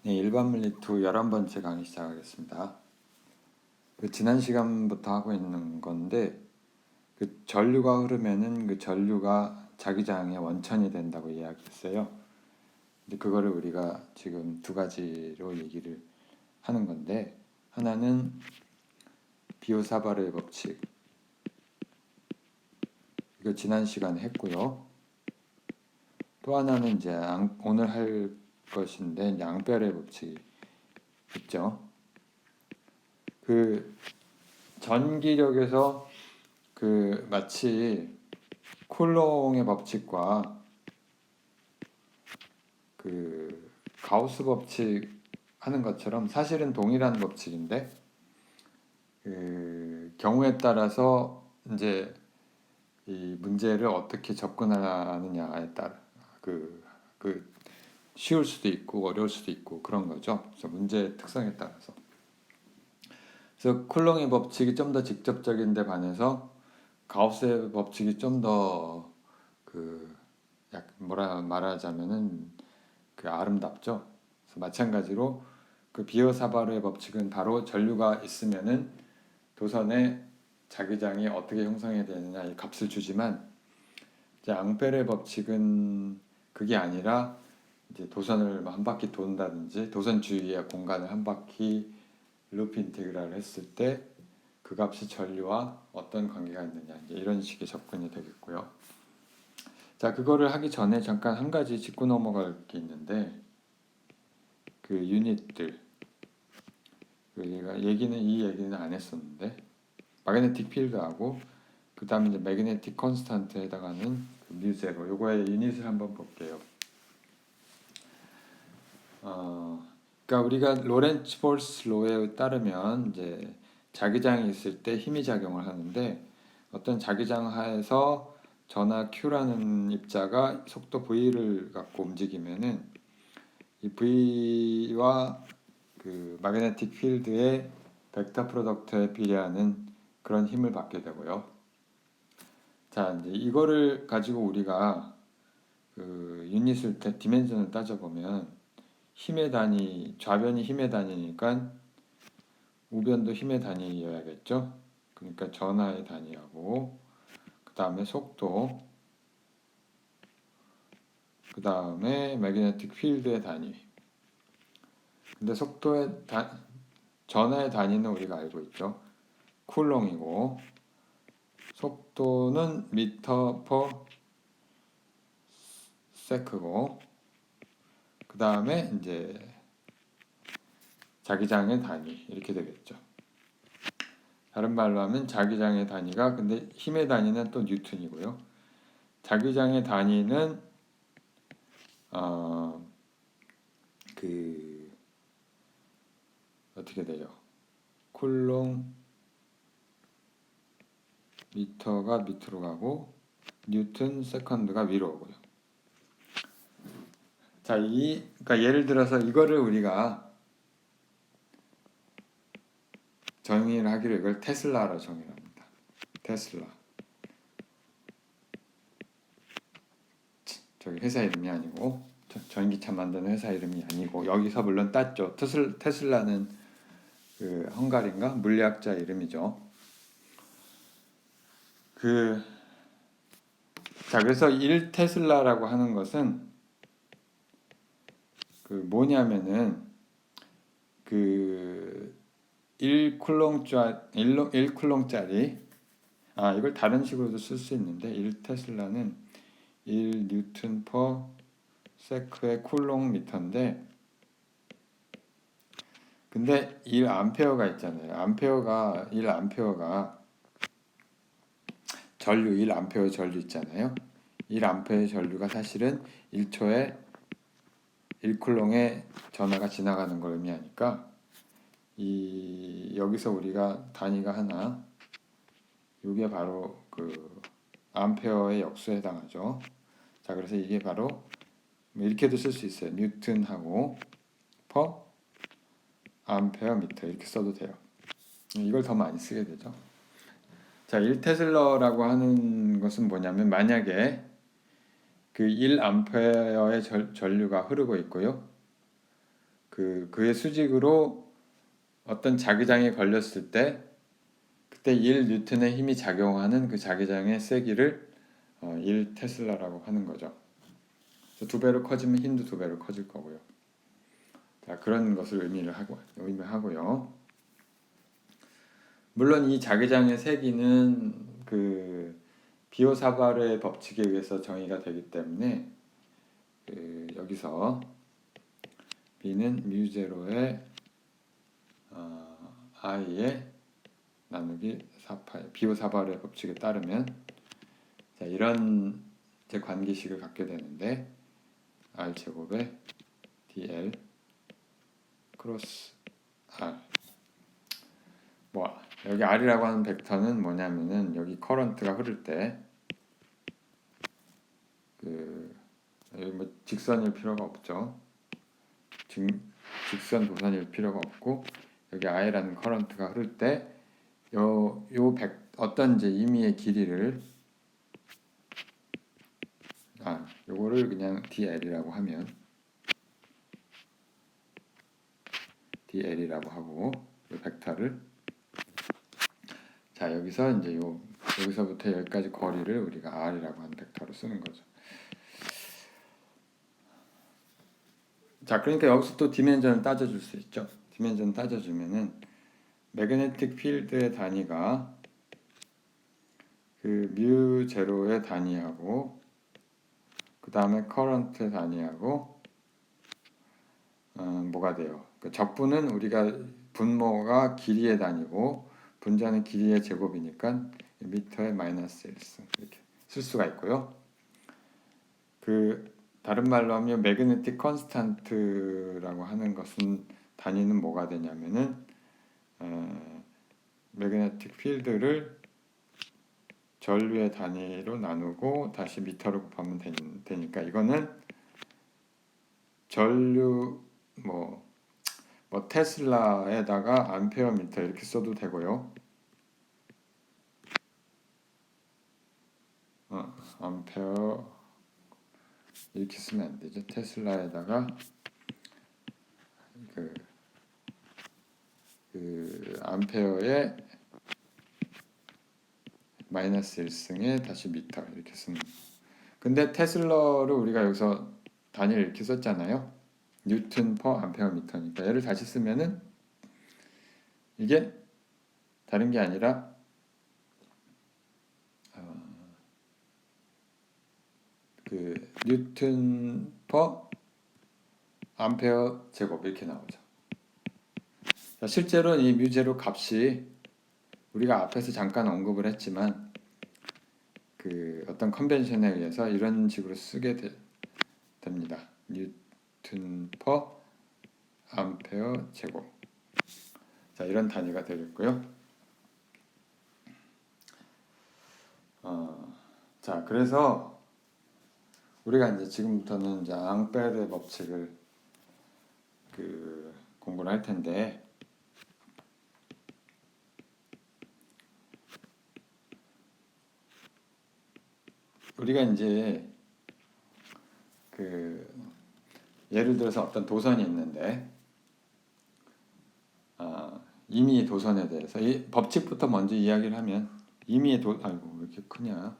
네, 일반 물리 2 11번째 강의 시작하겠습니다. 지난 시간부터 하고 있는 건데 전류가 흐르면은 그 전류가 자기장의 원천이 된다고 이야기했어요. 근데 그거를 우리가 지금 두 가지로 얘기를 하는 건데, 하나는 비오사바르의 법칙, 이거 지난 시간에 했고요. 또 하나는 이제 오늘 할 것인데 이제 앙페르의 법칙이 있죠. 그 전기력에서 마치 쿨롱의 법칙과 가우스 법칙 하는 것처럼 사실은 동일한 법칙인데 경우에 따라서 이제 이 문제를 어떻게 접근하느냐에 따라 그, 그 쉬울 수도 있고 어려울 수도 있고 그런 거죠. 그래서 문제의 특성에 따라서. 그래서 쿨롱의 법칙이 좀 더 직접적인데 반해서 가우스의 법칙이 좀 더 뭐라 말하자면은 아름답죠. 그래서 마찬가지로 비어사바르의 법칙은 바로 전류가 있으면은 도선의 자기장이 어떻게 형성이 되느냐 이 값을 주지만, 이제 앙페르의 법칙은 그게 아니라 이제 도선을 한 바퀴 돈다든지 도선 주위의 공간을 한 바퀴 루프 인테그랄을 했을 때 그 값이 전류와 어떤 관계가 있느냐 이제 이런 식의 접근이 되겠고요. 자, 그거를 하기 전에 잠깐 한 가지 짚고 넘어갈 게 있는데 유닛들 이 얘기는 안 했었는데 마그네틱 필드하고 그 다음에 이제 매그네틱 컨스탄트에 해당하는 뮤제로 요거의 유닛을 한번 볼게요. 그러니까 우리가 로렌츠 폴스 로에 따르면 이제 자기장이 있을 때 힘이 작용을 하는데, 어떤 자기장 하에서 전하 Q라는 입자가 속도 V를 갖고 움직이면은 이 V와 마그네틱 필드의 벡터 프로덕트에 비례하는 그런 힘을 받게 되고요. 자, 이제 이거를 가지고 우리가 유닛을 디멘전을 따져보면 힘의 단위, 좌변이 힘의 단위니까 우변도 힘의 단위여야겠죠. 그러니까 전하의 단위하고 그 다음에 속도, 그 다음에 매그네틱 필드의 단위. 근데 전하의 단위는 우리가 알고 있죠. 쿨롱이고 속도는 미터 퍼 세크고 그 다음에 이제 자기장의 단위 이렇게 되겠죠. 다른 말로 하면 자기장의 단위가, 근데 힘의 단위는 또 뉴턴이고요. 자기장의 단위는 어떻게 돼요? 쿨롱 미터가 밑으로 가고 뉴턴 세컨드가 위로 오고요. 자, 그러니까 예를 들어서 이거를 우리가 정의를 하기로 이걸 테슬라로 정의를 합니다. 테슬라. 저기 회사 이름이 아니고 전기차 만드는 회사 이름이 아니고 여기서 물론 땄죠. 테슬라는 헝가리인가 물리학자 이름이죠. 자, 그래서 1테슬라라고 하는 것은 뭐냐면은 1쿨롱짜리 이걸 다른 식으로도 쓸 수 있는데 1테슬라는 1 뉴턴 퍼 세크의 쿨롱 미터인데, 근데 1암페어가 있잖아요. 1암페어가 전류 1암페어 전류 있잖아요. 1암페어의 전류가 사실은 1초에 1쿨롱의 전하가 지나가는 걸 의미하니까 여기서 우리가 단위가 하나, 이게 바로 암페어의 역수에 해당하죠. 자, 그래서 이게 바로 이렇게도 쓸 수 있어요. 뉴턴하고 퍼 암페어 미터 이렇게 써도 돼요. 이걸 더 많이 쓰게 되죠. 자, 1테슬라라고 하는 것은 뭐냐면, 만약에 1암페어의 전류가 흐르고 있고요. 그의 수직으로 어떤 자기장이 걸렸을 때 그때 1뉴턴의 힘이 작용하는 그 자기장의 세기를 1 테슬라라고 하는 거죠. 그래서 2배로 커지면 힘도 2배로 커질 거고요. 자, 그런 것을 의미하고요. 물론 이 자기장의 세기는 그 비오사바르의 법칙에 의해서 정의가 되기 때문에 여기서 B는 μ0의 I의 나누기 4파이 비오사바르의 법칙에 따르면 자, 이런 이제 관계식을 갖게 되는데 R 제곱에 dl 크로스 R 뭐 여기 R이라고 하는 벡터는 뭐냐면은 여기 커런트가 흐를 때 여기 뭐 직선일 필요가 없죠. 직선 도선일 필요가 없고 여기 I라는 커런트가 흐를 때 어떤 이제 임의의 길이를 요거를 그냥 dl이라고 하면 dl이라고 하고 이 벡터를 자 여기서 이제 여기서부터 여기까지 거리를 우리가 r이라고 하는 벡터로 쓰는 거죠. 자 그러니까 여기서 또 디멘전을 따져줄 수 있죠. 디멘전 따져주면은 매그네틱 필드의 단위가 그 μ0의 단위하고 그 다음에 커런트의 단위하고 뭐가 돼요? 그 적분은 우리가 분모가 길이의 단위고 분자는 길이의 제곱이니까 미터의 마이너스 1승 이렇게 쓸 수가 있고요. 그 다른 말로 하면 매그네틱 컨스탄트라고 하는 것은 단위는 뭐가 되냐면은 매그네틱 필드를 전류의 단위로 나누고 다시 미터로 곱하면 되니까 이거는 전류 뭐 테슬라에다가 암페어 미터 이렇게 써도 되고요. 암페어 이렇게 쓰면 안 되죠. 테슬라에다가 그 암페어의 마이너스 1승에 다시 미터 이렇게 쓰는. 근데 테슬러를 우리가 여기서 단위를 이렇게 썼잖아요. 뉴턴 퍼 암페어 미터니까 얘를 다시 쓰면은 이게 다른 게 아니라 그 뉴턴 퍼 암페어 제곱 이렇게 나오죠. 자, 실제로 이 μ0 값이 우리가 앞에서 잠깐 언급을 했지만 그 어떤 컨벤션에 의해서 이런 식으로 쓰게 됩니다. 뉴턴 퍼 암페어 제곱. 자, 이런 단위가 되겠고요. 자, 그래서 우리가 이제 지금부터는 이제 앙페르의 법칙을 공부를 할 텐데 우리가 이제 예를 들어서 어떤 도선이 있는데 임의의 도선에 대해서 이 법칙부터 먼저 이야기를 하면 임의의 아이고 왜 이렇게 크냐?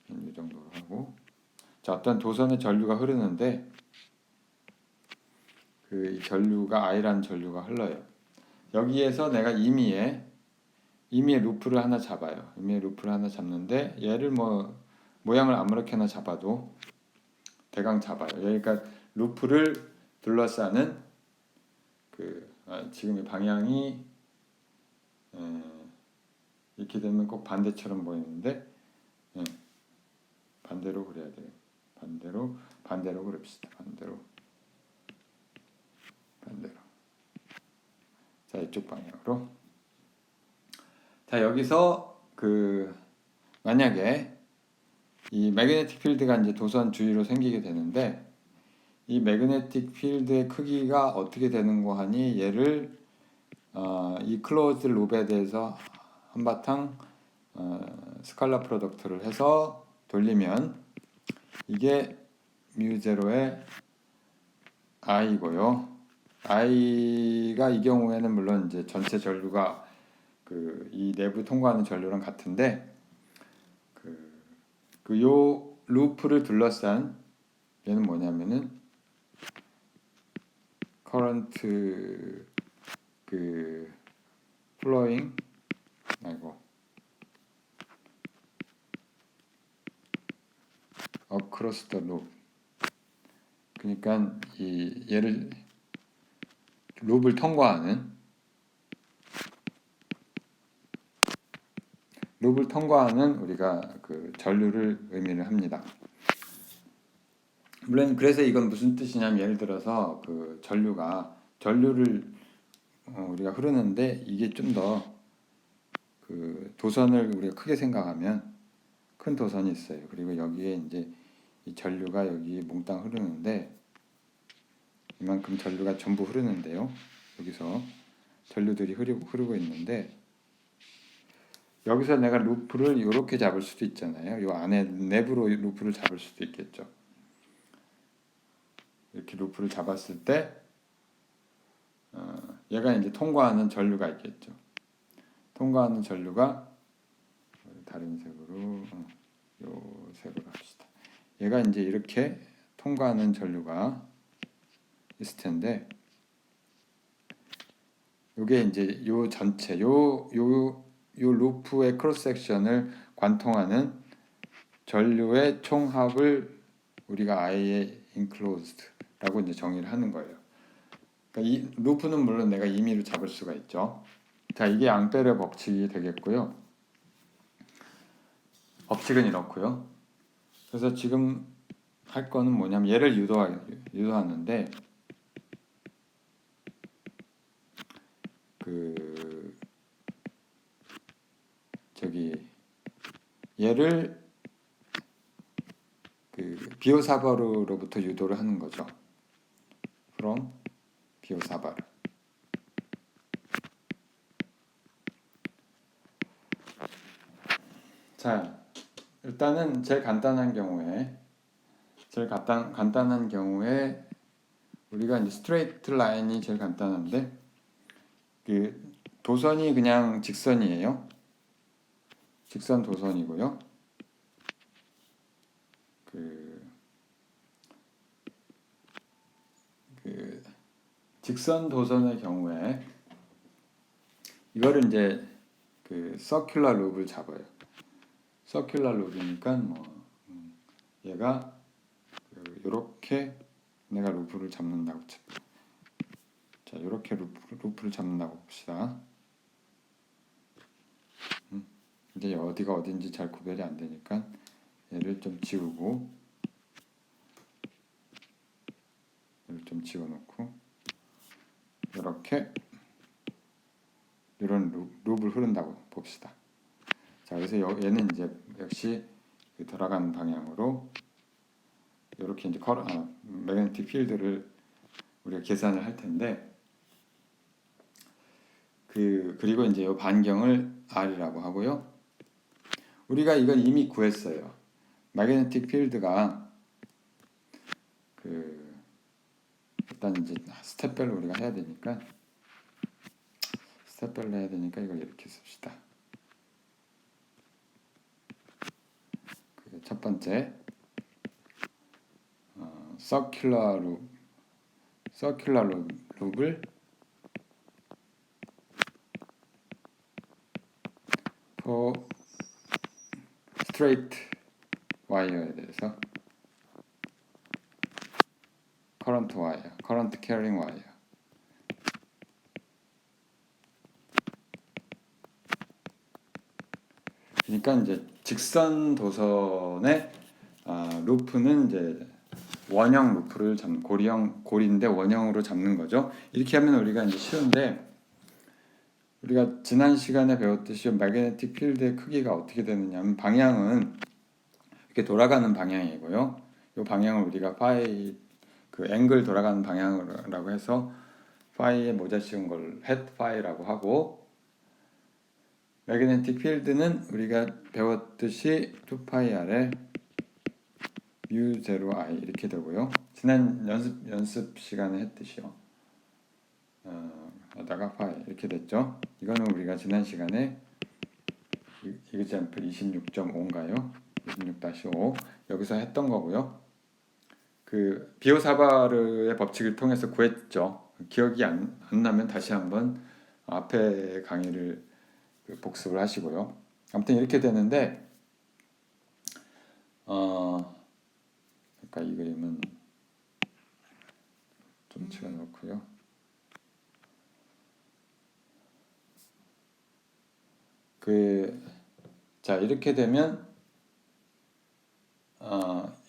이 정도로 하고 자 어떤 도선에 전류가 흐르는데 이 전류가 I라는 전류가 흘러요. 여기에서 내가 임의의 루프를 하나 잡아요. 임의의 루프를 하나 잡는데 얘를 뭐 모양을 아무렇게나 잡아도 대강 잡아요. 그러니까 루프를 둘러싸는 지금의 방향이 이렇게 되면 꼭 반대처럼 보이는데 반대로 그려야 돼요. 반대로 그립시다. 반대로. 자 이쪽 방향으로. 자 여기서 만약에 이 매그네틱 필드가 이제 도선 주위로 생기게 되는데 이 매그네틱 필드의 크기가 어떻게 되는고 하니 얘를 이 클로즈드 룹에 대해서 한바탕 스칼라 프로덕트를 해서 돌리면 이게 μ0의 I고요. I가 이 경우에는 물론 이제 전체 전류가 이 내부 통과하는 전류랑 같은데 요 루프를 둘러싼 얘는 뭐냐면은 current flowing across the loop. 그러니까 얘를 룹을 통과하는 우리가 전류를 의미를 합니다. 물론 그래서 이건 무슨 뜻이냐면 예를 들어서 전류를 우리가 흐르는데 이게 좀 더 도선을 우리가 크게 생각하면 큰 도선이 있어요. 그리고 여기에 이제 이 전류가 여기 몽땅 흐르는데 이만큼 전류가 전부 흐르는데요. 여기서 전류들이 흐르고 있는데 여기서 내가 루프를 이렇게 잡을 수도 있잖아요. 이 안에 내부로 루프를 잡을 수도 있겠죠. 이렇게 루프를 잡았을 때 얘가 이제 통과하는 전류가 있겠죠. 통과하는 전류가 다른 색으로 요 색으로 합시다. 얘가 이제 이렇게 통과하는 전류가 있을 텐데 요게 이제 요 전체 요 루프의 크로스 섹션을 관통하는 전류의 총합을 우리가 아예 enclosed라고 이제 정의를 하는 거예요. 그러니까 이 루프는 물론 내가 임의로 잡을 수가 있죠. 자, 이게 앙페르 법칙이 되겠고요. 법칙은 이렇고요. 그래서 지금 할 거는 뭐냐면 얘를 유도하는데 얘를 비오사바르로부터 유도를 하는 거죠. from 비오사바르. 자, 일단은 제일 간단한 경우에 우리가 이제 스트레이트 라인이 제일 간단한데 도선이 그냥 직선이에요. 직선 도선이고요. 직선 도선의 경우에 이거를 이제 서큘러 룹을 잡아요. 서큘러 룹이니까 얘가 이렇게 내가 루프를 잡는다고 쳐. 자, 이렇게 루프를 잡는다고 봅시다. 이제 어디가 어딘지 잘 구별이 안 되니까 얘를 좀 지우고 얘를 좀 지워놓고 이렇게 이런 룹을 흐른다고 봅시다. 자, 그래서 얘는 이제 역시 돌아가는 방향으로 이렇게 이제 매그네틱 필드를 우리가 계산을 할 텐데 그리고 이제 이 반경을 R이라고 하고요. 우리가 이건 이미 구했어요. 매그네틱 필드가 일단 이제 스텝별로 우리가 해야 되니까 이걸 이렇게 씁시다. 첫 번째 서큘러 룹을 for straight wire에 대해서 current carrying wire. 그러니까 이제 직선 도선의 루프는 이제 원형 루프를 잡는 고리인데 원형으로 잡는 거죠. 이렇게 하면 우리가 이제 쉬운데 우리가 지난 시간에 배웠듯이 매그네틱 필드의 크기가 어떻게 되느냐면 방향은 이렇게 돌아가는 방향이고요. 이 방향을 우리가 파이 앵글 돌아가는 방향이라고 해서 파이에 모자 씌운 걸 het 파이라고 하고 매그네틱 필드는 우리가 배웠듯이 2파이 r에 mu 0 i 이렇게 되고요. 지난 연습 시간에 했듯이요. 하다가 파이 이렇게 됐죠. 이거는 우리가 지난 시간에 example 26.5인가요? 26-5 여기서 했던 거고요. 그 비오사바르의 법칙을 통해서 구했죠. 기억이 안 나면 다시 한번 앞에 강의를 복습을 하시고요. 아무튼 이렇게 되는데 그러니까 이 그림은 좀 치워놓고요. 자 이렇게 되면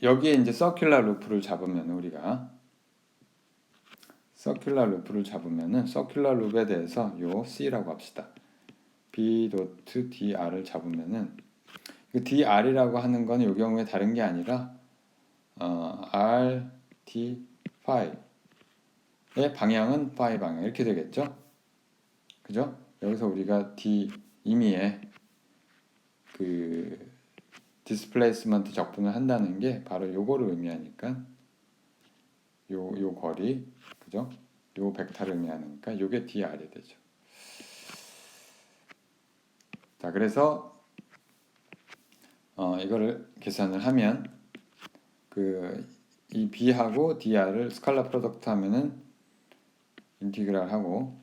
여기에 이제 서큘러 루프를 잡으면 우리가 서큘러 루프를 잡으면은 서큘러 룹에 대해서 요 C라고 합시다. B.dr을 잡으면은 그 dr이라고 하는 건 이 경우에 다른 게 아니라 r, d, phi의 방향은 phi 방향 이렇게 되겠죠? 그죠? 여기서 우리가 d 임의의 그 디스플레이스먼트 적분을 한다는 게 바로 요거를 의미하니까 요 거리 그죠? 요 벡터를 의미하니까 요게 dr이 되죠. 자 그래서 이거를 계산을 하면 이 b하고 dr을 스칼라 프로덕트 하면은 인티그랄 하고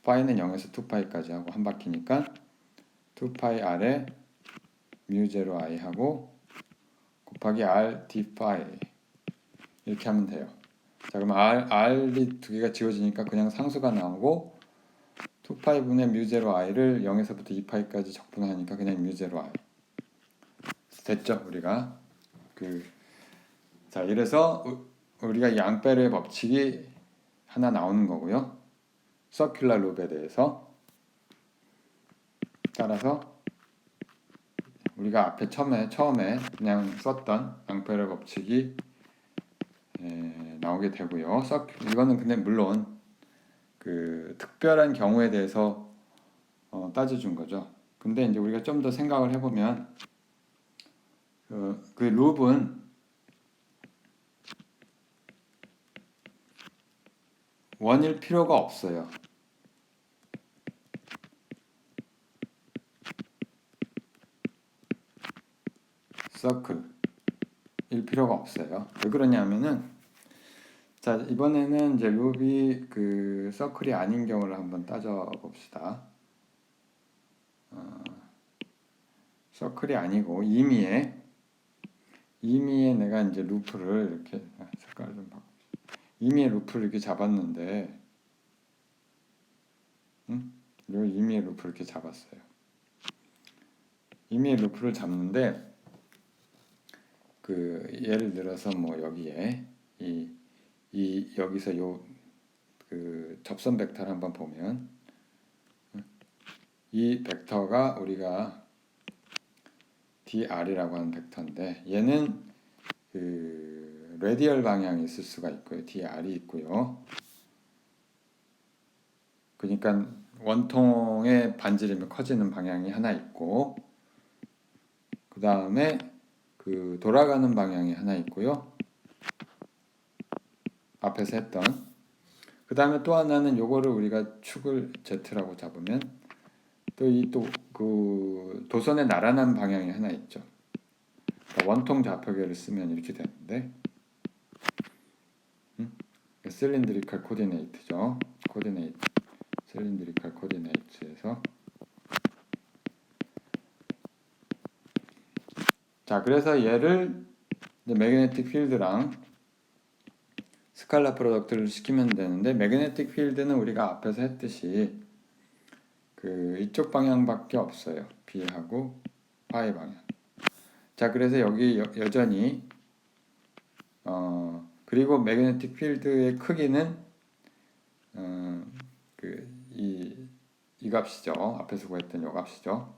파이는 0에서 2파이까지 하고 한 바퀴니까 2파이 r에 mu 0 i 하고 곱하기 r d 파이 이렇게 하면 돼요. 자 그럼 r이 두 개가 지워지니까 그냥 상수가 나오고 2파이 분의 mu 0 i를 0에서부터 2파이까지 적분하니까 그냥 mu 0 i 됐죠? 우리가 자 이래서 우리가 양배로의 법칙이 하나 나오는 거고요. 서큘러 룹에 대해서 따라서 우리가 앞에 처음에 그냥 썼던 앙페르 법칙이 나오게 되고요. 이거는 근데 물론 그 특별한 경우에 대해서 따져준 거죠. 근데 이제 우리가 좀 더 생각을 해보면 그 룹은 원일 필요가 없어요. 서클일 필요가 없어요. 왜 그러냐면은 자 이번에는 이제 룹이 그 서클이 아닌 경우를 한번 따져 봅시다. 서클이 아니고 임의의 내가 이제 루프를 이렇게 색깔 좀 바꿔. 임의의 루프를 이렇게 잡았는데, 요 임의의 루프를 이렇게 잡았어요. 임의의 루프를 잡는데, 예를 들어서 뭐 여기에 여기서 그 접선 벡터를 한번 보면, 이 벡터가 우리가 dr이라고 하는 벡터인데, 얘는 그 레디얼 방향이 있을 수가 있고요. dr이 있고요. 그러니까 원통의 반지름이 커지는 방향이 하나 있고 그 다음에 그 돌아가는 방향이 하나 있고요. 앞에서 했던 그 다음에 또 하나는 요거를 우리가 축을 Z라고 잡으면 또 그 도선의 나란한 방향이 하나 있죠. 그러니까 원통 좌표계를 쓰면 이렇게 되는데 실린드리컬 코디네이트죠. 실린드리컬 코디네이트에서 자 그래서 얘를 매그네틱 필드랑 스칼라 프로덕트를 시키면 되는데 매그네틱 필드는 우리가 앞에서 했듯이 그 이쪽 방향밖에 없어요. B하고 파이 방향. 자 그래서 여기 여전히 그리고 매그네틱 필드의 크기는 이 값이죠. 앞에서 구했던 이 값이죠.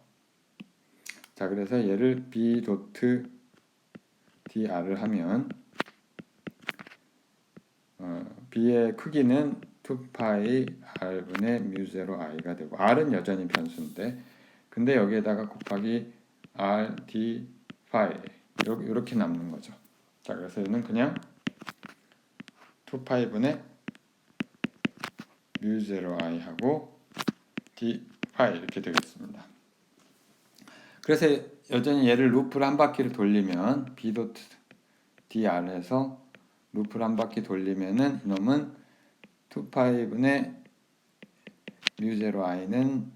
자 그래서 얘를 B 도트 dr을 하면 B의 크기는 2파이 r분의 mu 0 i가 되고 r은 여전히 변수인데 근데 여기에다가 곱하기 r d 파이 이렇게 남는 거죠. 자, 그래서 얘는 그냥 2파이분의 mu0i 하고 d 파이 이렇게 되겠습니다. 그래서 여전히 얘를 루프를 한 바퀴를 돌리면 b 도트 dr에서 루프를 한 바퀴 돌리면은 이놈은 2파이분의 mu0i는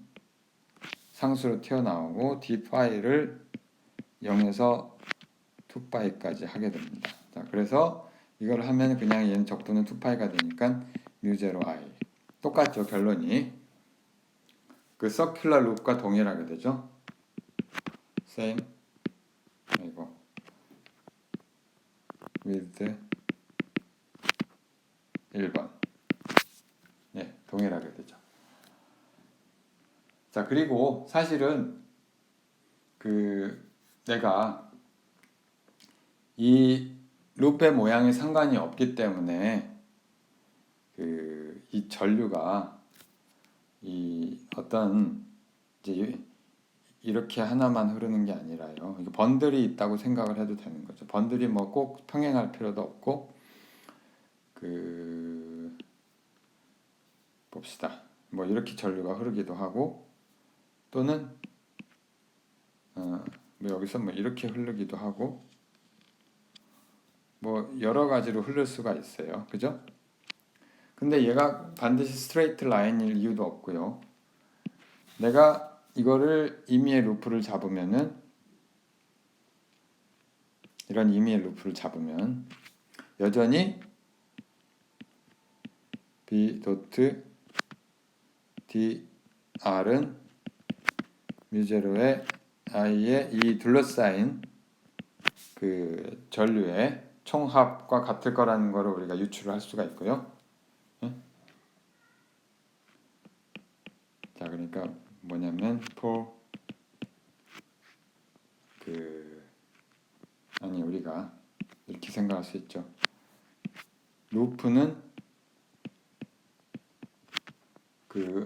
상수로 튀어나오고 d 파이를 0에서 2파이까지 하게 됩니다. 자, 그래서 이걸 하면 그냥 얘는 적도는 2파이가 되니까 mu0i 똑같죠. 결론이 그 서큘러 룹과 동일하게 되죠. same 이거 with 1번 예, 동일하게 되죠. 자, 그리고 사실은 내가 이 룹의 모양에 상관이 없기 때문에 이 전류가 이 어떤 이제 이렇게 하나만 흐르는 게 아니라요. 번들이 있다고 생각을 해도 되는 거죠. 번들이 뭐 꼭 평행할 필요도 없고 봅시다. 뭐 이렇게 전류가 흐르기도 하고 또는 뭐 여기서 뭐 이렇게 흐르기도 하고 뭐 여러 가지로 흐를 수가 있어요. 그죠? 근데 얘가 반드시 스트레이트 라인일 이유도 없고요. 내가 이거를 임의의 루프를 잡으면은 이런 임의의 루프를 잡으면 여전히 b 도트 dr은 mu0의 i의 이 둘러싸인 그 전류의 총합과 같을 거라는 것을 우리가 유추를 할 수가 있고요. 자, 그러니까 뭐냐면 아니 우리가 이렇게 생각할 수 있죠. 루프는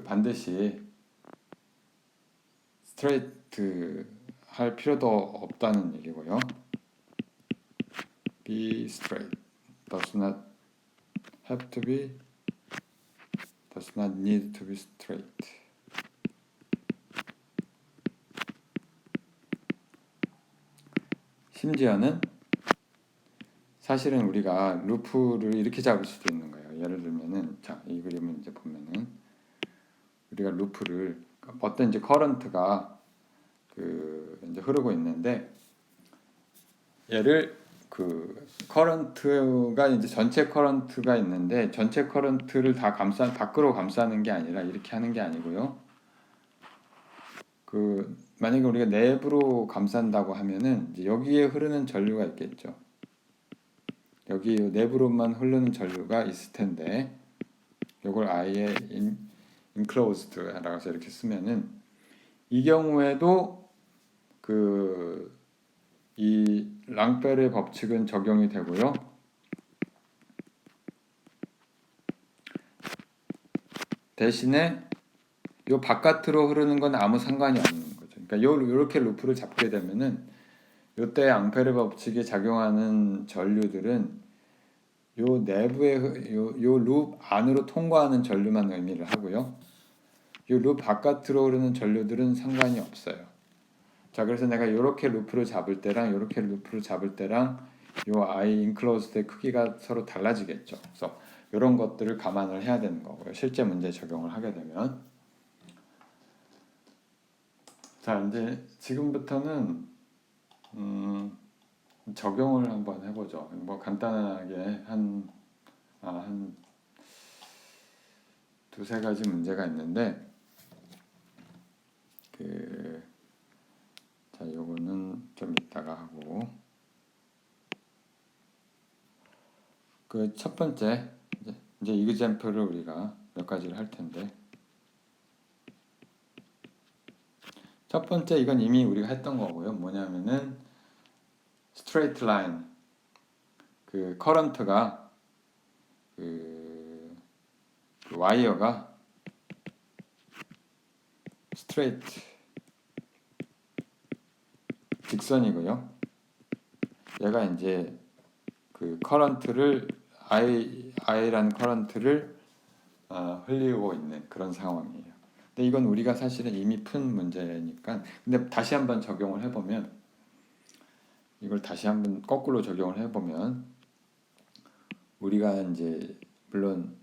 반드시 스트레이트 할 필요도 없다는 얘기고요. be straight does not have to be does not need to be straight. 심지어는 사실은 우리가 루프를 이렇게 잡을 수도 있는 거예요. 예를 들면은 자, 이 그림을 이제 보면은 우리가 루프를 어떤 이제 커런트가 이제 흐르고 있는데 얘를 커런트가 이제 전체 커런트가 있는데 전체 커런트를 다 밖으로 감싸는 게 아니라 이렇게 하는 게 아니고요. 만약에 우리가 내부로 감싼다고 하면은 이제 여기에 흐르는 전류가 있겠죠. 여기 내부로만 흐르는 전류가 있을 텐데 이걸 아예 enclosed라고 해서 이렇게 쓰면은 이 경우에도 이 랑펠의 법칙은 적용이 되고요. 대신에 요 바깥으로 흐르는 건 아무 상관이 없는 거죠. 그러니까 요렇게 루프를 잡게 되면은 요때 앙페르 법칙에 작용하는 전류들은 요 내부의 요 룹 안으로 통과하는 전류만 의미를 하고요. 요 룹 바깥으로 흐르는 전류들은 상관이 없어요. 자, 그래서 내가 요렇게 루프를 잡을 때랑 요렇게 루프를 잡을 때랑 요 I enclosed의 크기가 서로 달라지겠죠. 그래서 이런 것들을 감안을 해야 되는 거고요. 실제 문제 적용을 하게 되면. 자, 이제 지금부터는 적용을 한번 해보죠. 뭐 간단하게 한 두세 가지 문제가 있는데 자, 요거는 좀 이따가 하고 첫 번째 이제 이그젬플을 우리가 몇 가지를 할 텐데 첫 번째 이건 이미 우리가 했던 거고요. 뭐냐면은 스트레이트 라인 커런트가 와이어가 스트레이트 직선이고요. 얘가 이제 그 커런트를 I라는 커런트를 흘리고 있는 그런 상황이에요. 근데 이건 우리가 사실은 이미 푼 문제니까. 근데 다시 한번 적용을 해보면, 이걸 다시 한번 거꾸로 적용을 해보면, 우리가 이제 물론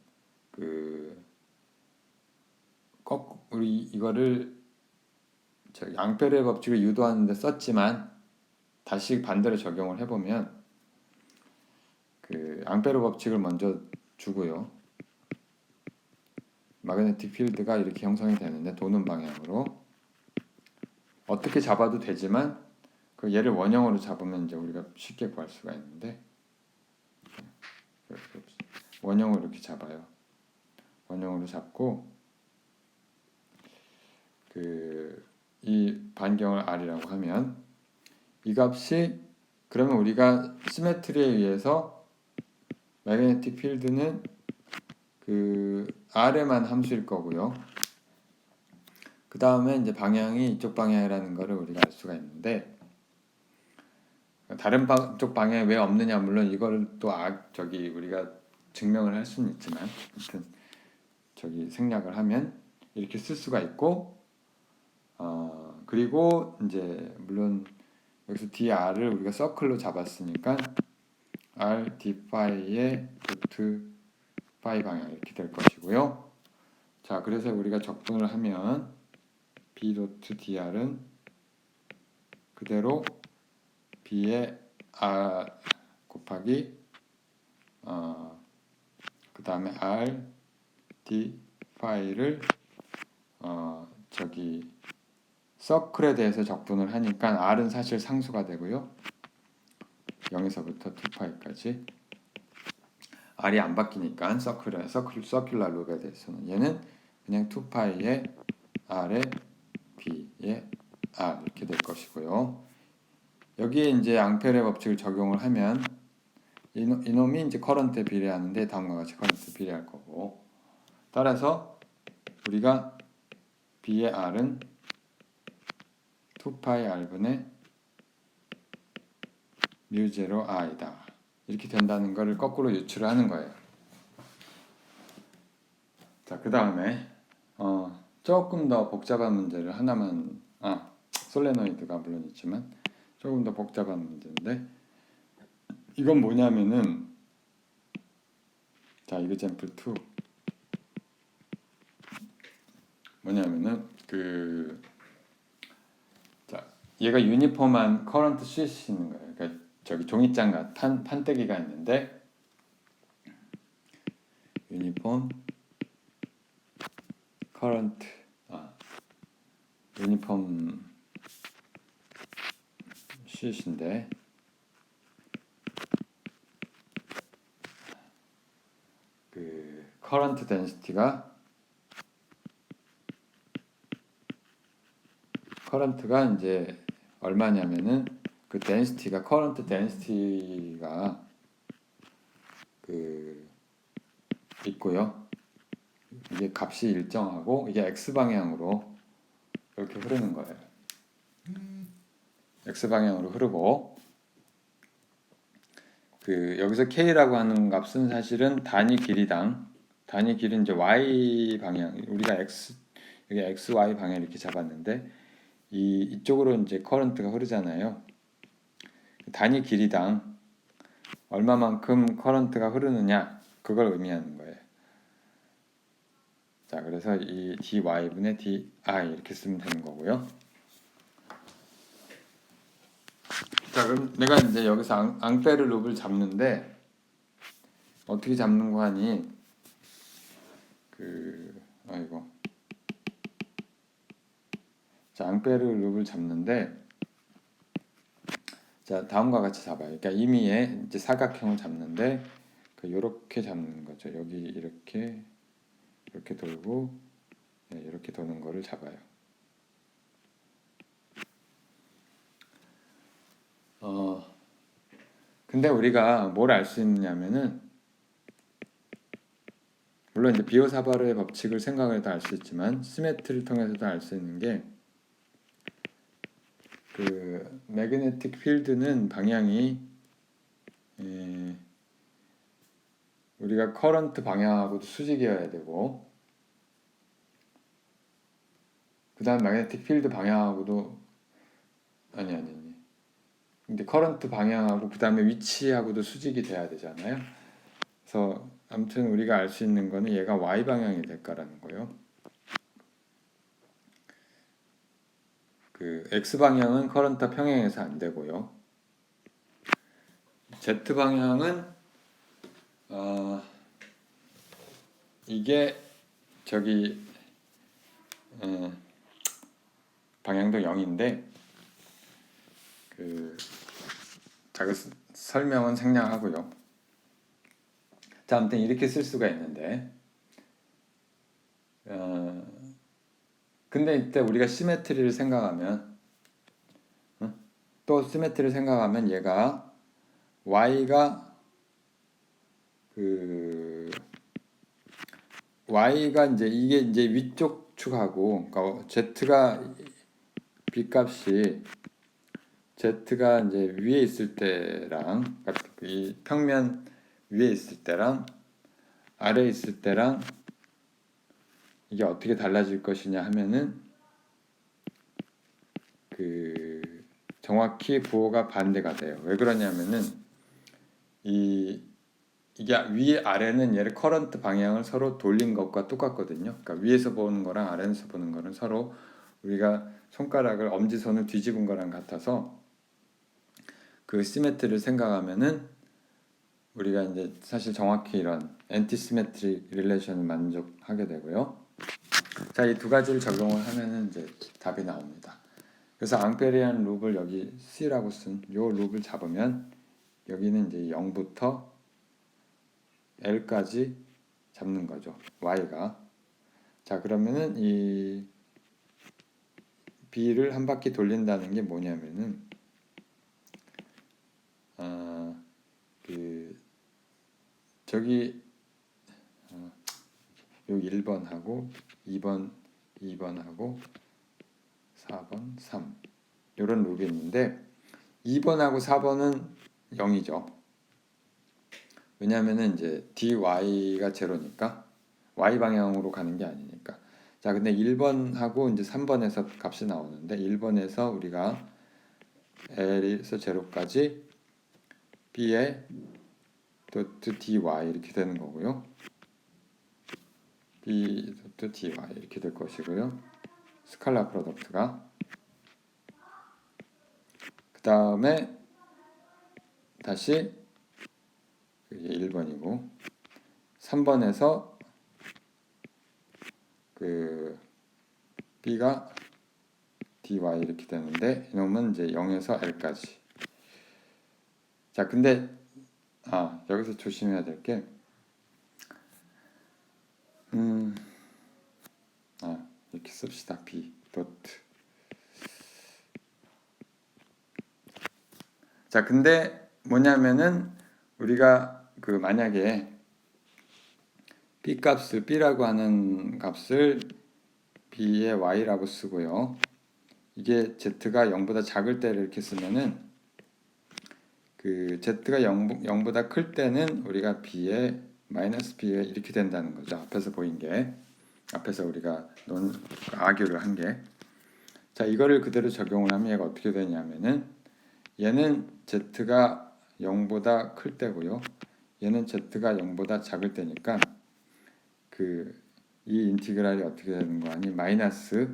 우리 이거를 앙페르의 법칙을 유도하는 데 썼지만, 다시 반대로 적용을 해보면 앙페르 법칙을 먼저 주고요. 마그네틱 필드가 이렇게 형성이 되는데 도는 방향으로 어떻게 잡아도 되지만 얘를 원형으로 잡으면 이제 우리가 쉽게 구할 수가 있는데 원형으로 이렇게 잡아요. 원형으로 잡고 이 반경을 R이라고 하면 이 값이 그러면 우리가 시메트리에 의해서 매그네틱 필드는 R에만 함수일 거고요. 그 다음에 이제 방향이 이쪽 방향이라는 것을 우리가 알 수가 있는데 다른 쪽 방향에 왜 없느냐 물론 이걸 또 우리가 증명을 할 수는 있지만 아무튼 생략을 하면 이렇게 쓸 수가 있고 그리고 이제 물론 여기서 dr을 우리가 서클로 잡았으니까 r d 파이의 루트 파이 방향 이렇게 될 것이고요. 자, 그래서 우리가 적분을 하면 b 도트 dr은 그대로 b의 r 곱하기 그 다음에 r d 파이를 서클에 대해서 적분을 하니까 r은 사실 상수가 되고요. 0에서부터 2파이까지 r이 안 바뀌니까 서큘라 룹에 대해서는 얘는 그냥 2파이의 r의 b의 r 이렇게 될 것이고요. 여기에 이제 앙페르의 법칙을 적용을 하면 이놈이 이제 커런트에 비례하는데 다음과 같이 커런트에 비례할 거고 따라서 우리가 b의 r은 2파이 r분의 μ0 i다 이렇게 된다는 것을 거꾸로 유출을 하는 거예요. 자, 그 다음에 조금 더 복잡한 문제를 하나만 솔레노이드가 물론 있지만 조금 더 복잡한 문제인데 이건 뭐냐면은 자, example 2 뭐냐면은 자, 얘가 유니폼한 커런트 스위치 있는 거예요. 그러니까 종이장 판때기가 있는데 유니폼 커런트 유니폼 스위치인데 커런트 커런트가 이제 얼마냐면은 커런트 덴시티가 있고요. 이게 값이 일정하고 이게 x 방향으로 이렇게 흐르는 거예요. x 방향으로 흐르고 여기서 k라고 하는 값은 사실은 단위 길이는 이제 y 방향 우리가 여기 x, y 방향 이렇게 잡았는데 이쪽으로 이제 커런트가 흐르잖아요. 단위 길이당 얼마만큼 커런트가 흐르느냐 그걸 의미하는 거예요. 자, 그래서 이 dy분의 di 이렇게 쓰면 되는 거고요. 자, 그럼 내가 이제 여기서 앙페르 룹을 잡는데 어떻게 잡는 거 하니 자, 앙페르 룹을 잡는데 자, 다음과 같이 잡아요. 그러니까 임의의 이제 사각형을 잡는데 요렇게 잡는 거죠. 여기 이렇게 돌고 이렇게 도는 거를 잡아요. 근데 우리가 뭘 알 수 있느냐면은 물론 이제 비오사바르의 법칙을 생각해도 알 수 있지만 시메트리를 통해서도 알 수 있는 게 매그네틱 필드는 방향이 우리가 커런트 방향하고도 수직이어야 되고, 그 다음 매그네틱 필드 방향하고도 아니. 근데 커런트 방향하고 그 다음에 위치하고도 수직이 돼야 되잖아요. 그래서 아무튼 우리가 알 수 있는 거는 얘가 y 방향이 될까라는 거예요. 그 x 방향은 커런트 평행해서 안 되고요. z 방향은 이게 저기 방향도 0인데 자, 그 설명은 생략하고요. 자, 아무튼 이렇게 쓸 수가 있는데 근데 이때 우리가 시메트리를 생각하면 또 시메트리를 생각하면 얘가 y가 y가 이제 이게 이제 위쪽 축하고 그러니까 z가 b 값이 z가 이제 위에 있을 때랑 그러니까 이 평면 위에 있을 때랑 아래에 있을 때랑 이게 어떻게 달라질 것이냐 하면은 정확히 부호가 반대가 돼요. 왜 그러냐면은 이게 위에 아래는 얘를 커런트 방향을 서로 돌린 것과 똑같거든요. 그러니까 위에서 보는 거랑 아래에서 보는 거는 서로 우리가 손가락을 엄지손을 뒤집은 거랑 같아서 그 시메트리를 생각하면은 우리가 이제 사실 정확히 이런 엔티시메트릭 릴레이션을 만족하게 되고요. 자, 이 두 가지를 적용을 하면은 이제 답이 나옵니다. 그래서 앙페리안 룹을 여기 C라고 쓴 요 룹을 잡으면 여기는 이제 0부터 L까지 잡는 거죠. Y가. 자, 그러면은 이 B를 한 바퀴 돌린다는 게 뭐냐면은 저기 요 1번하고 2번하고 4번, 3 이런 룹이 있는데 2번하고 4번은 0이죠. 왜냐하면은 이제 dy가 제로니까 y 방향으로 가는 게 아니니까. 자, 근데 1번하고 이제 3번에서 값이 나오는데 1번에서 우리가 l에서 제로까지 b에 도트 dy 이렇게 되는 거고요. b 도트 dy 이렇게 될 것이고요. 스칼라 프로덕트가 그 다음에 다시 이게 1번이고 3번에서 b가 dy 이렇게 되는데 이놈은 이제 0에서 l까지. 자, 근데 여기서 조심해야 될 게 이렇게 씁시다. b 도트. 자, 근데 뭐냐면은 우리가 만약에 b 값을 b라고 하는 값을 b의 y라고 쓰고요. 이게 z가 0보다 작을 때를 이렇게 쓰면은 z가 0보다 클 때는 우리가 b에 마이너스 b에 이렇게 된다는 거죠. 앞에서 보인 게 앞에서 우리가 아규를 한 게. 자, 이거를 그대로 적용을 하면 얘가 어떻게 되냐면은 얘는 z가 0보다 클 때고요. 얘는 z가 0보다 작을 때니까 이 인티그랄이 어떻게 되는 거 아니? 마이너스에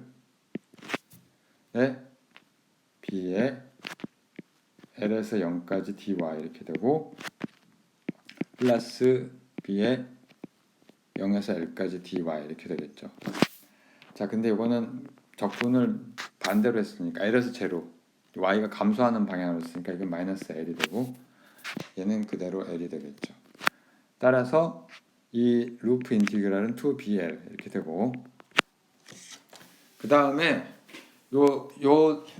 b에 l에서 0까지 dy 이렇게 되고 플러스 b에 0에서 l까지 dy 이렇게 되겠죠. 자, 근데 이거는 적분을 반대로 했으니까 l에서 제로 y가 감소하는 방향으로 했으니까 이건 마이너스 l이 되고 얘는 그대로 l이 되겠죠. 따라서 이 루프 인티그랄은 2bl 이렇게 되고 그 다음에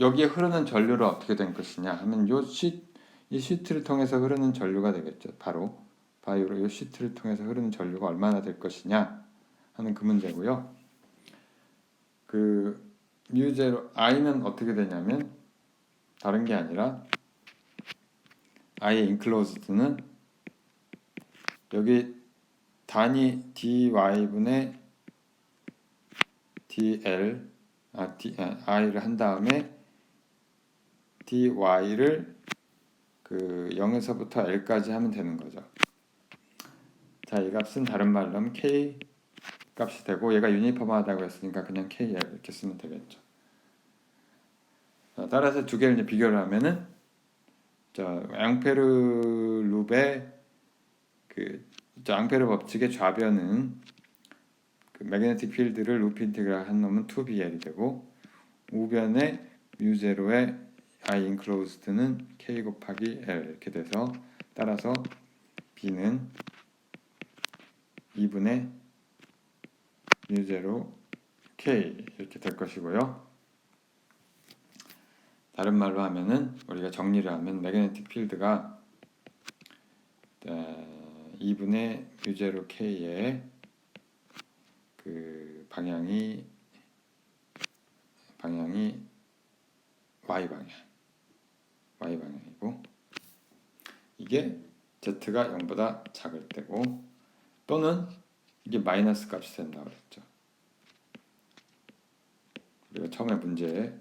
여기에 흐르는 전류를 어떻게 된 것이냐 하면 이 시트를 통해서 흐르는 전류가 되겠죠. 바로 이 시트를 통해서 흐르는 전류가 얼마나 될 것이냐 하는 그 문제고요. 뮤제로 i는 어떻게 되냐면 다른 게 아니라 I enclosed는 여기 단위 dy분의 dl i를 한 다음에 dy를 그 0에서부터 l까지 하면 되는 거죠. 자, 이 값은 다른 말로 하면 k 값이 되고 얘가 유니폼하다고 했으니까 그냥 kl 이렇게 쓰면 되겠죠. 자, 따라서 두 개를 이제 비교를 하면은 앙페르 룹의 앙페르 법칙의 좌변은 그 매그네틱 필드를 루프 인테그랄 한 놈은 2BL이 되고 우변의 뮤제로의 I enclosed는 K 곱하기 L 이렇게 돼서 따라서 B는 2분의 뮤제로 K 이렇게 될 것이고요. 다른 말로 하면은 우리가 정리를 하면 매그네틱 필드가 2분의 뮤제로 K의 그 방향이 Y방향이고 이게 Z가 0보다 작을 때고 또는 이게 마이너스 값이 된다고 그랬죠. 우리가 처음에 문제에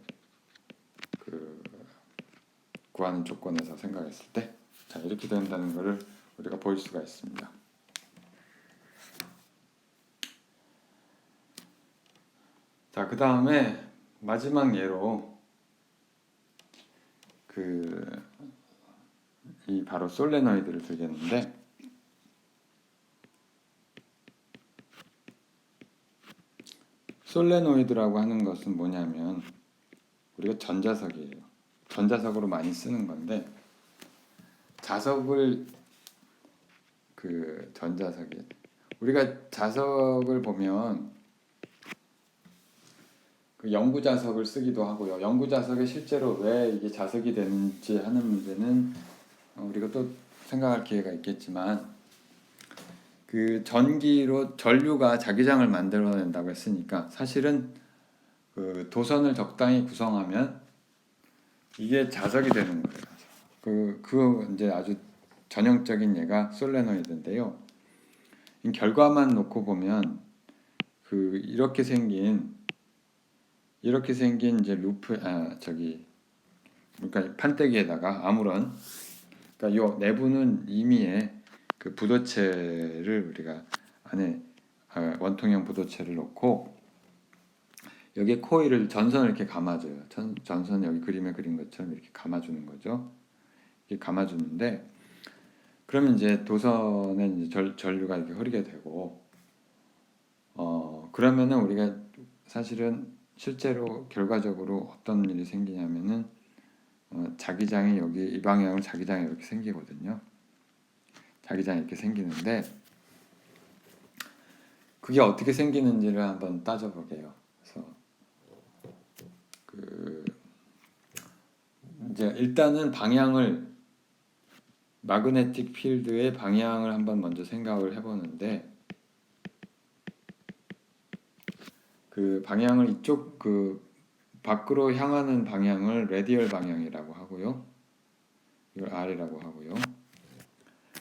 그 구하는 조건에서 생각했을 때 자, 이렇게 된다는 것을 우리가 볼 수가 있습니다. 자, 그 다음에 마지막 예로 이 바로 솔레노이드를 들겠는데 솔레노이드라고 하는 것은 뭐냐면 우리가 전자석이에요. 전자석으로 많이 쓰는 건데 자석을 전자석이 우리가 자석을 보면 그 영구 자석을 쓰기도 하고요. 영구 자석이 실제로 왜 이게 자석이 되는지 하는 문제는 우리가 또 생각할 기회가 있겠지만 그 전기로 전류가 자기장을 만들어낸다고 했으니까 사실은 그 도선을 적당히 구성하면 이게 자석이 되는 거예요. 그 이제 아주 전형적인 예가 솔레노이드인데요. 이 결과만 놓고 보면 이렇게 생긴 이제 루프 그러니까 판때기에다가 아무런 그러니까 요 내부는 임의의 그 부도체를 우리가 안에 원통형 부도체를 놓고 여기에 코일을 전선을 이렇게 감아줘요. 전선 여기 그림에 그린 것처럼 이렇게 감아주는 거죠. 이렇게 감아주는데 그러면 이제 도선에 이제 전류가 이렇게 흐르게 되고 그러면은 우리가 사실은 실제로 결과적으로 어떤 일이 생기냐면은 자기장이 여기 이 방향으로 자기장이 이렇게 생기거든요. 자기장이 이렇게 생기는데 그게 어떻게 생기는지를 한번 따져보게요. 그래서 이제 일단은 마그네틱 필드의 방향을 한번 먼저 생각을 해보는데 그 방향을 이쪽 밖으로 향하는 방향을 레디얼 방향이라고 하고요. 이걸 R이라고 하고요.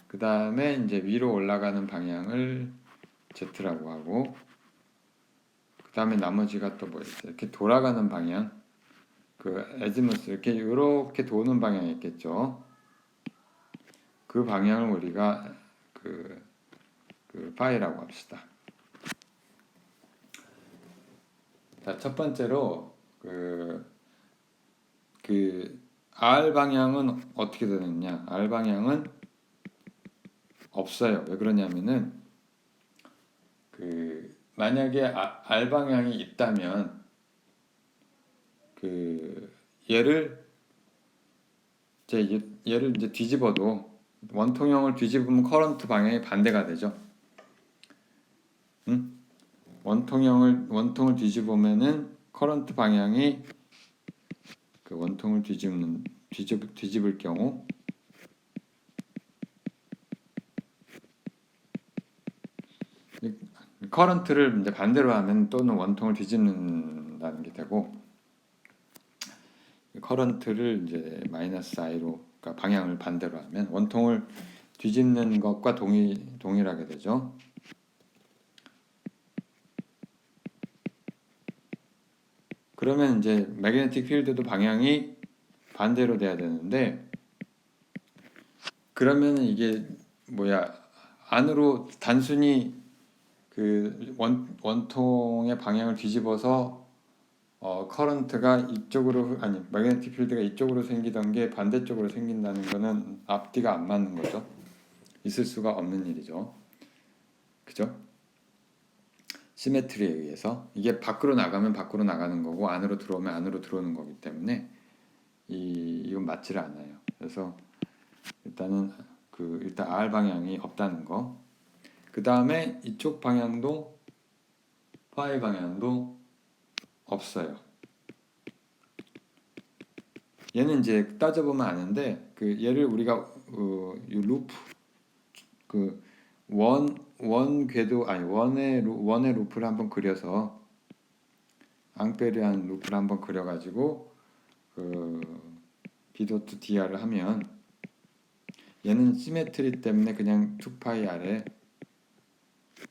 그 다음에 이제 위로 올라가는 방향을 Z라고 하고 그 다음에 나머지가 또 뭐 있어요? 이렇게 돌아가는 방향 에지무스 이렇게 도는 방향이 있겠죠. 그 방향을 우리가 파이라고 합시다. 자, 첫 번째로 R 방향은 어떻게 되느냐? R 방향은 없어요. 왜 그러냐면은 만약에 R 방향이 있다면 얘를 이제 뒤집어도 원통형을 뒤집으면 커런트 방향이 반대가 되죠. 응? 원통을 뒤집으면은 커런트 방향이 원통을 뒤집을 경우 커런트를 이제 반대로 하면 또는 원통을 뒤집는다는 게 되고 커런트를 이제 마이너스 I로 그러니까 방향을 반대로 하면 원통을 뒤집는 것과 동일하게 되죠. 그러면 이제 매그네틱 필드도 방향이 반대로 돼야 되는데, 그러면 이게 안으로 단순히 그 원통의 방향을 뒤집어서 커런트가 이쪽으로, 아니 매그네틱 필드가 이쪽으로 생기던 게 반대쪽으로 생긴다는 거는 앞뒤가 안 맞는 거죠. 있을 수가 없는 일이죠. 그죠? 시메트리에 의해서 이게 밖으로 나가면 밖으로 나가는 거고 안으로 들어오면 안으로 들어오는 거기 때문에 이건 맞지를 않아요. 그래서 일단 R 방향이 없다는 거. 그 다음에 이쪽 방향도 파이 방향도 없어요. 얘는 이제 따져보면 아는데 얘를 우리가 이 루프 원 궤도 아니 원의 루프를 한번 그려서 앙페리안 루프를 한번 그려가지고 B.Dr을 하면 얘는 시메트리 때문에 그냥 2파이 R에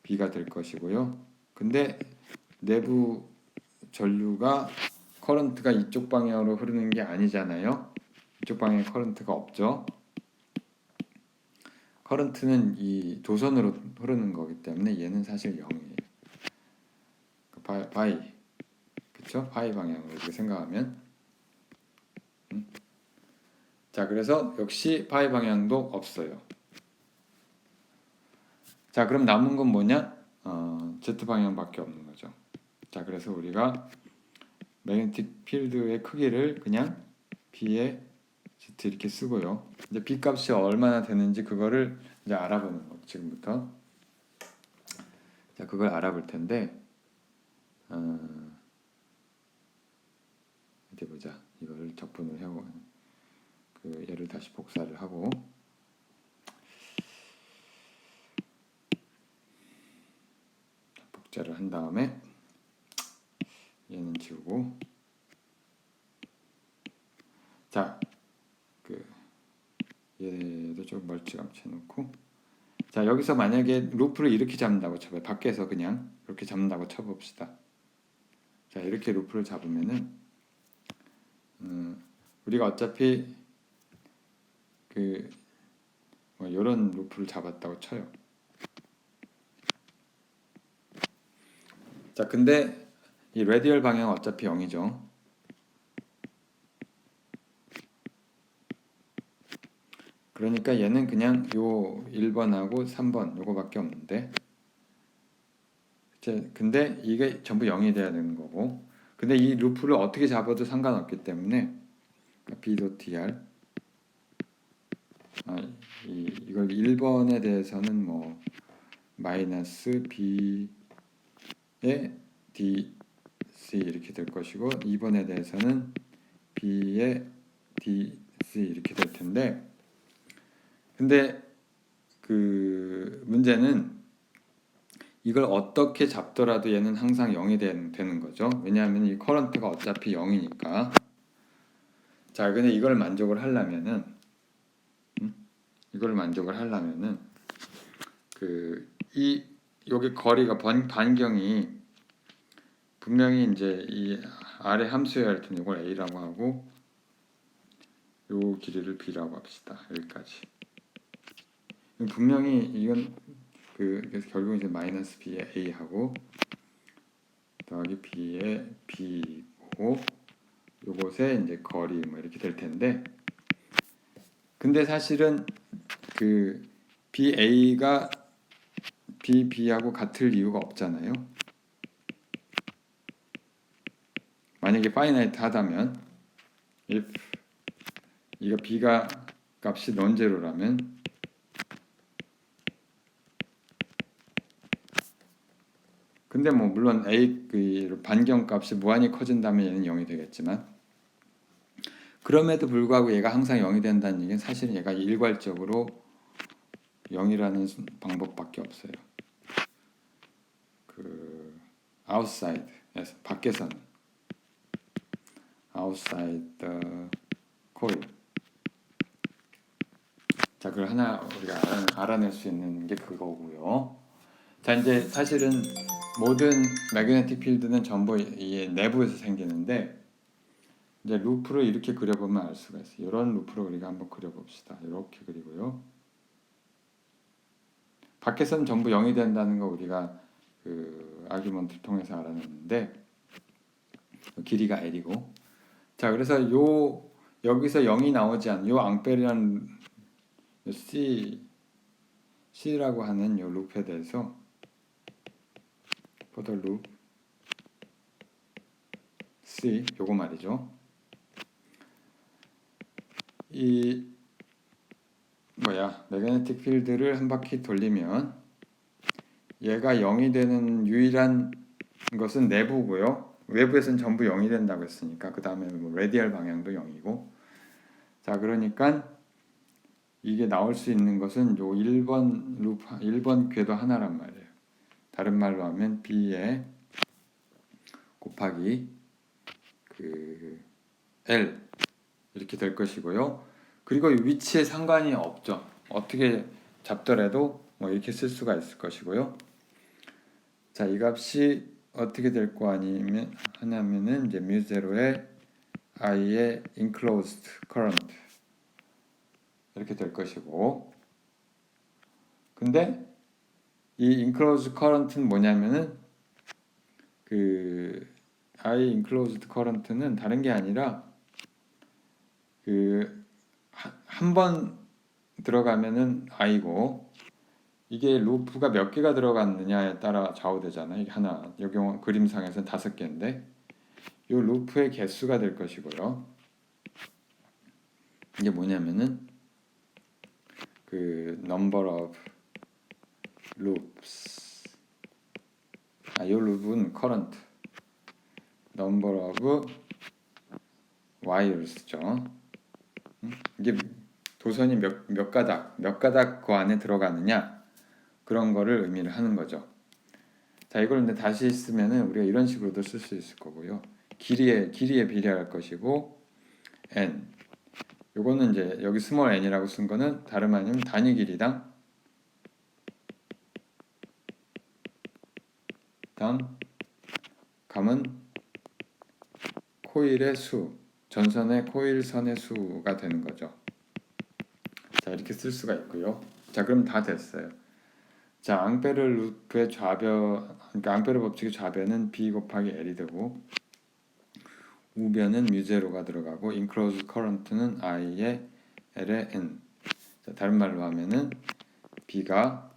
B가 될 것이고요. 근데 내부 전류가 커런트가 이쪽 방향으로 흐르는 게 아니잖아요. 이쪽 방향에 커런트가 없죠. 커런트는 이 도선으로 흐르는 거기 때문에 얘는 사실 0이에요. 파이, 그쵸? 파이 방향으로 이렇게 생각하면. 자, 그래서 역시 파이 방향도 없어요. 자, 그럼 남은 건 뭐냐? Z 방향밖에 없는 거죠. 자, 그래서 우리가 매그네틱 필드의 크기를 그냥 B에 Z 이렇게 쓰고요. 이제 B 값이 얼마나 되는지 그거를 이제 알아보는 거 지금부터. 자, 그걸 알아볼 텐데 어디 보자. 이거를 적분을 하고 얘를 다시 복사를 하고 복제를 한 다음에 얘는 지우고 자, 얘도 좀 멀찌감치 해놓고 자, 여기서 만약에 루프를 이렇게 잡는다고 쳐봐요. 밖에서 그냥 이렇게 잡는다고 쳐봅시다. 자, 이렇게 루프를 잡으면은 우리가 어차피 이런 루프를 잡았다고 쳐요. 자, 근데 이 레디얼 방향은 어차피 0이죠. 그러니까 얘는 그냥 요 1번하고 3번 요거밖에 없는데 근데 이게 전부 0이 돼야 되는 거고 근데 이 루프를 어떻게 잡아도 상관없기 때문에 B.dr 이걸 1번에 대해서는 뭐 마이너스 B의 DC 이렇게 될 것이고 2번에 대해서는 B의 DC 이렇게 될 텐데 근데 문제는 이걸 어떻게 잡더라도 얘는 항상 0이 되는 거죠. 왜냐하면 이 커런트가 어차피 0이니까. 자, 근데 이걸 만족을 하려면은 여기 거리가 반경이 분명히 이제 이 아래 함수여야 할 텐데 이걸 A라고 하고 요 길이를 B라고 합시다. 여기까지. 분명히 이건 그래서 결국 이제 마이너스 B의 A하고 더하기 B의 B고 요것에 이제 거리 뭐 이렇게 될 텐데 근데 사실은 BA가 BB하고 같을 이유가 없잖아요. 만약에 파이나이트 하다면 if 이거 B가 값이 넌제로라면 근데 뭐 물론 A 반경 값이 무한히 커진다면 얘는 0이 되겠지만 그럼에도 불구하고 얘가 항상 0이 된다는 얘기는 사실은 얘가 일괄적으로 0이라는 방법밖에 없어요. outside에서 밖에서는 outside the coil 그걸 하나 우리가 알아낼 수 있는 게 그거고요. 자, 이제 사실은 모든 매그네틱 필드는 전부 이 내부에서 생기는데 이제 루프를 이렇게 그려보면 알 수가 있어요. 이런 루프를 우리가 한번 그려봅시다. 이렇게 그리고요. 밖에서는 전부 0이 된다는 거 우리가 그 아규먼트를 통해서 알아냈는데 길이가 L이고 자 그래서 여기서 0이 나오지 않는 요 앙페르라는 C라고 하는 요 루프에 대해서 for the loop C 요거 말이죠. 이 매그네틱 필드를 한 바퀴 돌리면 얘가 0이 되는 유일한 것은 내부고요. 외부에서는 전부 0이 된다고 했으니까 그 다음에 뭐 레디얼 방향도 0이고 자 그러니까 이게 나올 수 있는 것은 요 1번 루프 1번 궤도 하나란 말이에요. 다른 말로 하면 B에 곱하기 그 L 이렇게 될 것이고요. 그리고 위치에 상관이 없죠. 어떻게 잡더라도 뭐 이렇게 쓸 수가 있을 것이고요. 자, 이 값이 어떻게 될 거 아니면 하냐면은 이제 μ0의 i의 enclosed current 이렇게 될 것이고 근데 이 enclosed current는 뭐냐면은 그 I enclosed current는 다른 게 아니라 그 한 번 들어가면은 I고 이게 루프가 몇 개가 들어갔느냐에 따라 좌우되잖아요. 이게 하나, 이 경우 그림상에서는 5개인데 이 루프의 개수가 될 것이고요. 이게 뭐냐면은 그 number of loops 이 루프는 current number of wires죠. 이게 도선이 몇 가닥 그 안에 들어가느냐 그런 거를 의미를 하는 거죠. 자 이걸 근데 다시 쓰면은 우리가 이런 식으로도 쓸 수 있을 거고요. 길이에 비례할 것이고 n 요거는 이제 여기 스몰 n이라고 쓴 거는 다름 아니면 단위 길이당 감은 코일의 수 전선의 코일선의 수가 되는 거죠. 자 이렇게 쓸 수가 있고요. 자 그럼 다 됐어요. 자 앙페르 루프의 좌변 그러니까 앙페르 법칙의 좌변은 B 곱하기 L이 되고 우변은 μ0가 들어가고 enclosed current는 I의 L의 N 자, 다른 말로 하면은 B가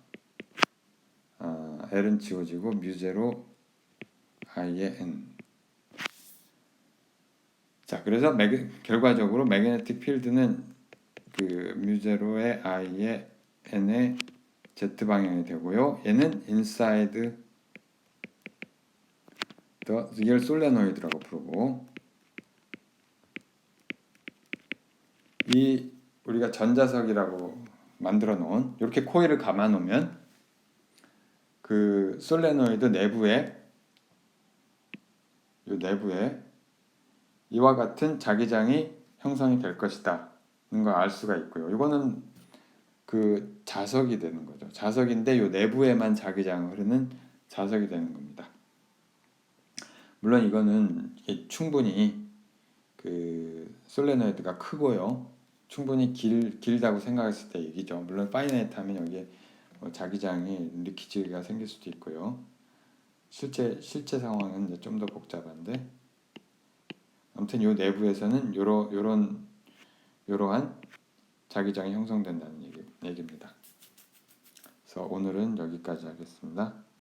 L은 지워지고 μ0 I의 N 자 그래서 결과적으로 매그네틱 필드는 그 μ0의 I의 N의 Z 방향이 되고요. 얘는 inside the real solenoid라고 부르고 이 우리가 전자석이라고 만들어 놓은 이렇게 코일을 감아 놓으면 그 솔레노이드 내부에 이와 같은 자기장이 형성이 될 것이다 는 걸 알 수가 있고요. 이거는 그 자석이 되는 거죠. 자석인데 이 내부에만 자기장이 흐르는 자석이 되는 겁니다. 물론 이거는 충분히 그 솔레노이드가 크고요. 충분히 길다고 생각했을 때 얘기죠. 물론 파이나이트하면 여기에 뭐 자기장이 리키지가 생길 수도 있고요. 실제 상황은 좀 더 복잡한데 아무튼 이 내부에서는 이러한 자기장이 형성된다는 얘기입니다. 그래서 오늘은 여기까지 하겠습니다.